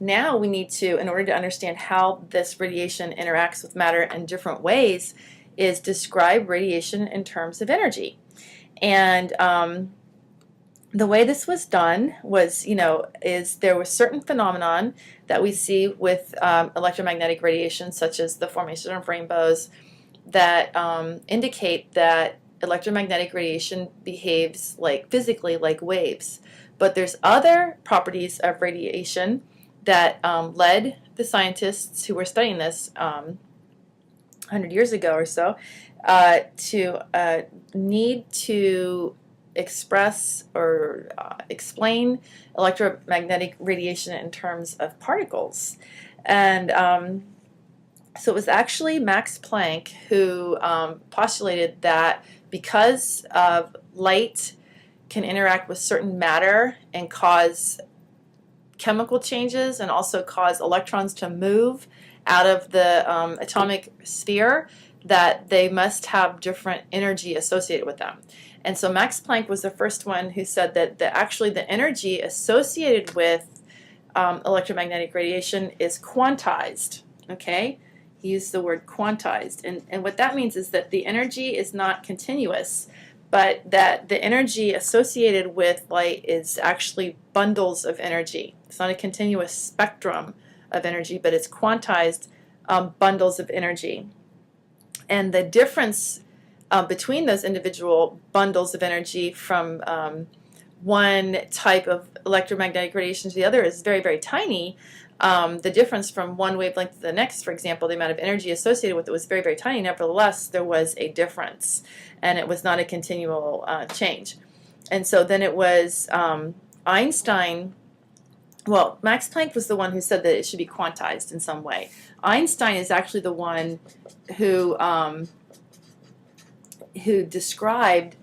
now we need to, in order to understand how this radiation interacts with matter in different ways, is describe radiation in terms of energy. And the way this was done was, is there was certain phenomenon that we see with electromagnetic radiation, such as the formation of rainbows, that indicate that electromagnetic radiation behaves physically like waves. But there's other properties of radiation that led the scientists who were studying this 100 years ago or so to need to express or explain electromagnetic radiation in terms of particles. And so it was actually Max Planck who postulated that because of light can interact with certain matter and cause chemical changes and also cause electrons to move out of the atomic sphere, that they must have different energy associated with them. And so Max Planck was the first one who said that actually the energy associated with electromagnetic radiation is quantized. Okay? He used the word quantized. And what that means is that the energy is not continuous, but that the energy associated with light is actually bundles of energy. It's not a continuous spectrum of energy, but it's quantized bundles of energy. And the difference between those individual bundles of energy from one type of electromagnetic radiation to the other is very, very tiny. The difference from one wavelength to the next, for example, the amount of energy associated with it was very, very tiny. Nevertheless, there was a difference, and it was not a continual change. And so then it was Einstein. Well, Max Planck was the one who said that it should be quantized in some way. Einstein is actually the one who described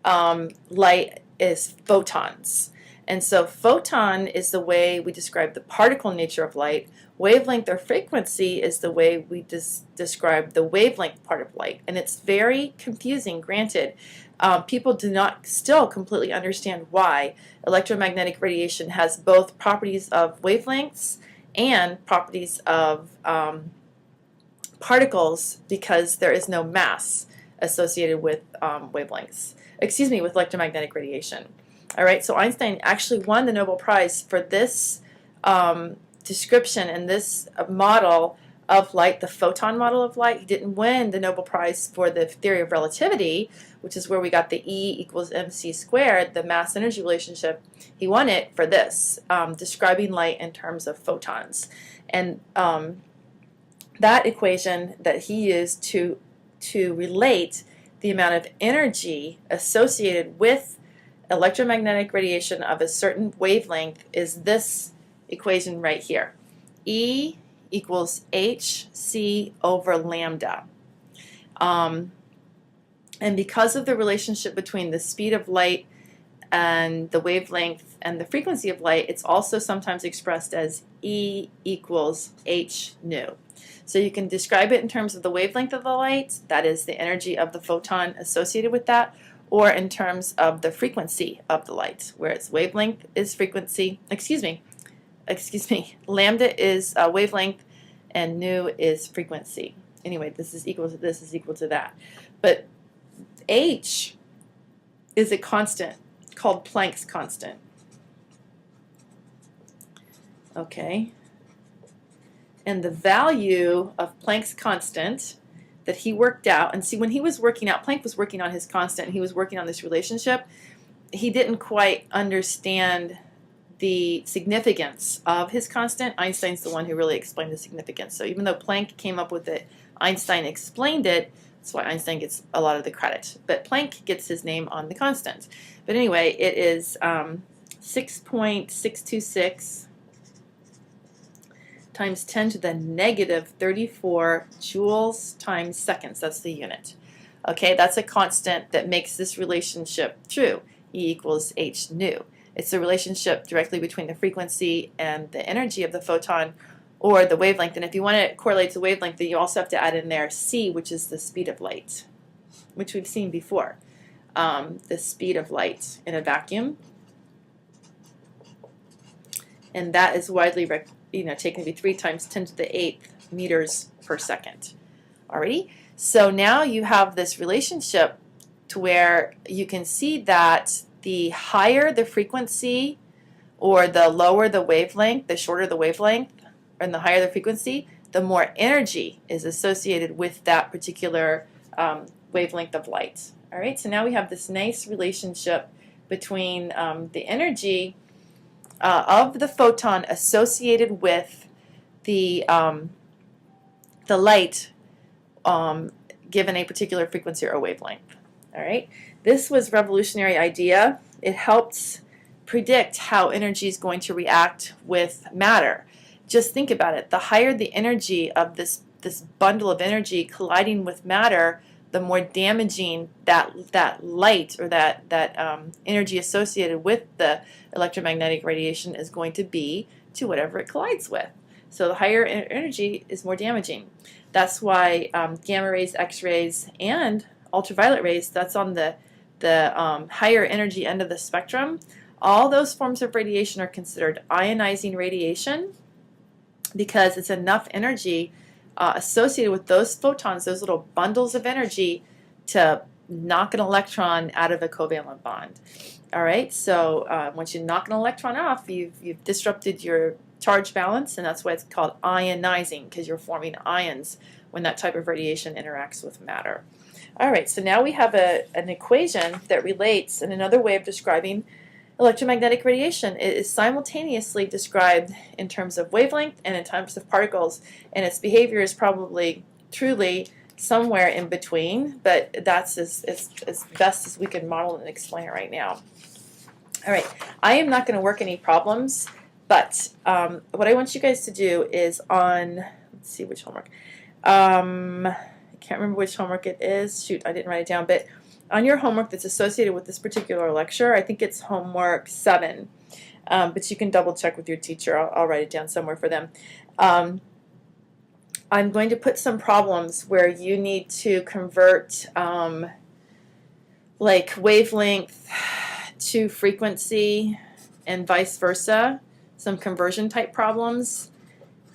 light as photons. And so photon is the way we describe the particle nature of light. Wavelength or frequency is the way we describe the wavelength part of light. And it's very confusing, granted. People do not still completely understand why electromagnetic radiation has both properties of wavelengths and properties of particles, because there is no mass associated with wavelengths. Excuse me, with electromagnetic radiation. All right, so Einstein actually won the Nobel Prize for this description and this model of light, the photon model of light. He didn't win the Nobel Prize for the theory of relativity, which is where we got the E equals mc squared, the mass-energy relationship. He won it for this, describing light in terms of photons. And that equation that he used to relate the amount of energy associated with electromagnetic radiation of a certain wavelength is this equation right here. E equals hc over lambda. And because of the relationship between the speed of light and the wavelength and the frequency of light, it's also sometimes expressed as E equals h nu. So you can describe it in terms of the wavelength of the light, that is the energy of the photon associated with that, or in terms of the frequency of the light, where its wavelength is frequency, excuse me, lambda is wavelength and nu is frequency. Anyway, this is equal to this is equal to that. But h is a constant called Planck's constant. Okay. And the value of Planck's constant that he worked out, and see, when he was working out, Planck was working on his constant, he was working on this relationship, he didn't quite understand the significance of his constant. Einstein's the one who really explained the significance. So even though Planck came up with it, Einstein explained it. That's why Einstein gets a lot of the credit. But Planck gets his name on the constant. But anyway, it is 6.626 times 10 to the negative 34 joules times seconds. That's the unit. Okay, that's a constant that makes this relationship true. E equals h nu. It's the relationship directly between the frequency and the energy of the photon, or the wavelength. And if you want to correlate to wavelength, then you also have to add in there c, which is the speed of light, which we've seen before. The speed of light in a vacuum. And that is widely taken to be 3 times 10 to the 8th meters per second. Alrighty, so now you have this relationship to where you can see that the higher the frequency or the lower the wavelength, the shorter the wavelength, and the higher the frequency, the more energy is associated with that particular wavelength of light. All right, so now we have this nice relationship between the energy of the photon associated with the light given a particular frequency or wavelength. All right, this was a revolutionary idea. It helps predict how energy is going to react with matter. Just think about it. The higher the energy of this bundle of energy colliding with matter, the more damaging that light or that energy associated with the electromagnetic radiation is going to be to whatever it collides with. So the higher energy is more damaging. That's why gamma rays, X-rays, and ultraviolet rays, that's on the higher energy end of the spectrum. All those forms of radiation are considered ionizing radiation because it's enough energy associated with those photons, those little bundles of energy, to knock an electron out of a covalent bond. All right, so once you knock an electron off, you've disrupted your charge balance, and that's why it's called ionizing, because you're forming ions when that type of radiation interacts with matter. All right, so now we have an equation that relates, and another way of describing electromagnetic radiation. It is simultaneously described in terms of wavelength and in terms of particles, and its behavior is probably truly somewhere in between, but that's as best as we can model and explain it right now. All right, I am not going to work any problems, but what I want you guys to do is on, let's see which homework. I can't remember which homework it is. Shoot, I didn't write it down, but on your homework that's associated with this particular lecture, I think it's homework 7, but you can double check with your teacher. I'll write it down somewhere for them. I'm going to put some problems where you need to convert like wavelength to frequency and vice versa, some conversion type problems.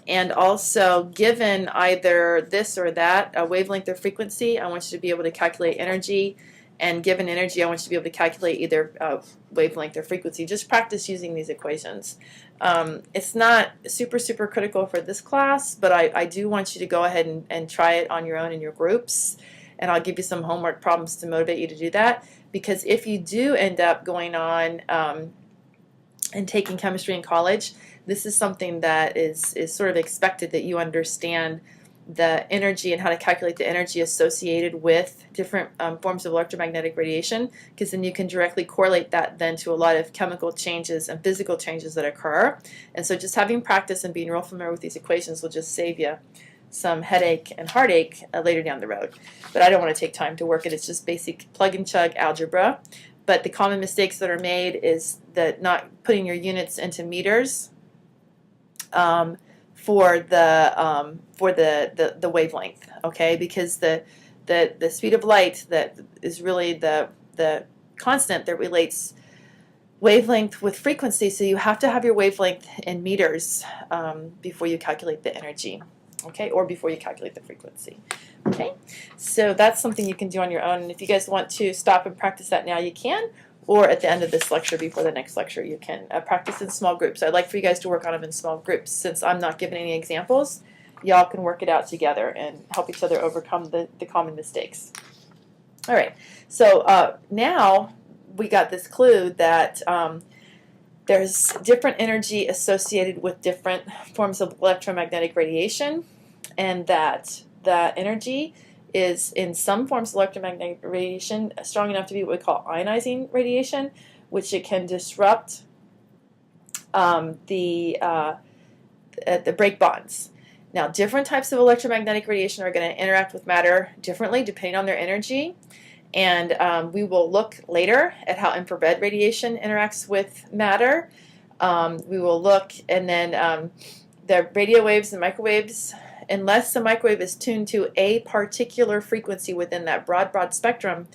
And also, given either this or that, a wavelength or frequency, I want you to be able to calculate energy. And given energy, I want you to be able to calculate either wavelength or frequency. Just practice using these equations. It's not super critical for this class, but I do want you to go ahead and try it on your own in your groups. And I'll give you some homework problems to motivate you to do that. Because if you do end up going on and taking chemistry in college, this is something that is sort of expected, that you understand the energy and how to calculate the energy associated with different forms of electromagnetic radiation, because then you can directly correlate that then to a lot of chemical changes and physical changes that occur. And so just having practice and being real familiar with these equations will just save you some headache and heartache later down the road. But I don't want to take time to work it. It's just basic plug and chug algebra. But the common mistakes that are made is that not putting your units into meters for the wavelength, okay? Because the speed of light that is really the constant that relates wavelength with frequency, so you have to have your wavelength in meters before you calculate the energy, okay, or before you calculate the frequency. Okay, so that's something you can do on your own, and if you guys want to stop and practice that now, you can, or at the end of this lecture before the next lecture, you can practice in small groups. I'd like for you guys to work on them in small groups. Since I'm not giving any examples, y'all can work it out together and help each other overcome the common mistakes. All right, so now we got this clue that there's different energy associated with different forms of electromagnetic radiation, and that energy is in some forms of electromagnetic radiation strong enough to be what we call ionizing radiation, which it can disrupt the break bonds. Now, different types of electromagnetic radiation are going to interact with matter differently depending on their energy, and we will look later at how infrared radiation interacts with matter. We will look, and then the radio waves and microwaves, unless the microwave is tuned to a particular frequency within that broad spectrum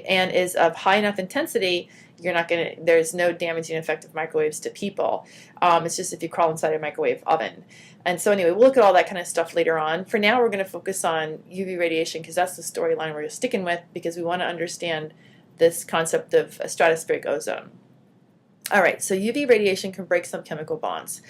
and is of high enough intensity, you're not going to, there's no damaging effect of microwaves to people. It's just if you crawl inside a microwave oven. And so anyway, we'll look at all that kind of stuff later on. For now, we're going to focus on UV radiation because that's the storyline we're sticking with, because we want to understand this concept of a stratospheric ozone. All right, so UV radiation can break some chemical bonds.